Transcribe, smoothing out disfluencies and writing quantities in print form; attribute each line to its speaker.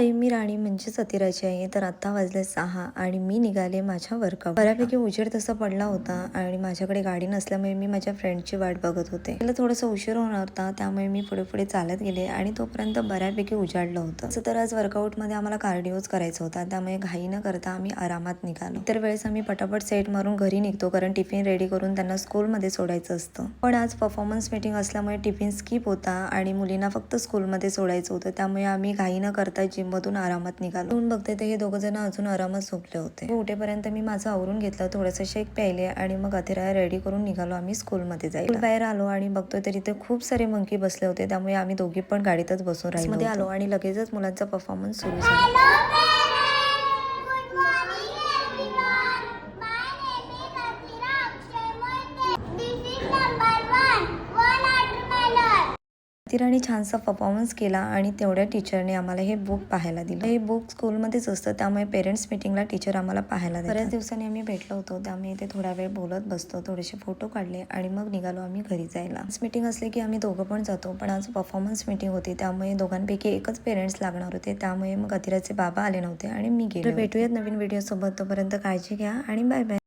Speaker 1: हाय, मी राणी म्हणजेच अतिराची आहे. तर आता वाजले 6 आणि मी निघाले माझ्या वर्कआउट. बऱ्यापैकी उजेड तसा पडला होता आणि माझ्याकडे गाडी नसल्यामुळे मी माझ्या फ्रेंडची वाट बघत होते. तिला थोडासा उशीर होणार होता, त्यामुळे मी पुढे पुढे चालत गेले आणि तोपर्यंत बऱ्यापैकी उजाडलं होतं. तसं तर आज वर्कआउटमध्ये आम्हाला कार्डिओच करायचा होता, त्यामुळे घाई न करता आम्ही आरामात निघालो. इतर वेळेस आम्ही पटापट सेट मारून घरी निघतो, कारण टिफिन रेडी करून त्यांना स्कूलमध्ये सोडायचं असतं. पण आज परफॉर्मन्स मीटिंग असल्यामुळे टिफिन स्किप होता आणि मुलींना फक्त स्कूलमध्ये सोडायचं होतं, त्यामुळे आम्ही घाई न करता जिम मधून आरामात निघालो. बघते ते हे दोघ जण अजून आरामात झोपले होते. उठेपर्यंत मी माझं आवरून घेतलं, थोडंसं शेक प्यायले आणि मग अतिराया रेडी करून निघालो आम्ही स्कूलमध्ये जायला. बाहेर आलो आणि बघतोय तर इथे खूप सारे मंकी बसले होते, त्यामुळे आम्ही दोघी पण गाडीतच बसून राहिलो आलो आणि लगेचच मुलांचा परफॉर्मन्स सुरू झाला. तिराने छानसा परफॉर्मन्स केला आणि तेवढ्या टीचरने आम्हाला हे बुक पाहायला दिलं. हे बुक स्कूलमध्येच असतं, त्यामुळे पेरेंट्स मीटिंगला टीचर आम्हाला पाहायला देतात. बऱ्याच दिवसांनी आम्ही भेटलो होतो, त्यामुळे इथे थोडा वेळ बोलत बसतो, थोडेसे फोटो काढले आणि मग निघालो आम्ही घरी जायला. मीटिंग असले की आम्ही दोघं पण जातो, पण आज परफॉर्मन्स मीटिंग होती, त्यामुळे दोघांपैकी एकच पेरेंट्स लागणार होते, त्यामुळे मग अतिराचे बाबा आले नव्हते आणि मी गेले. भेटूयात नवीन व्हिडिओ सोबत, तोपर्यंत काळजी घ्या आणि बाय बाय.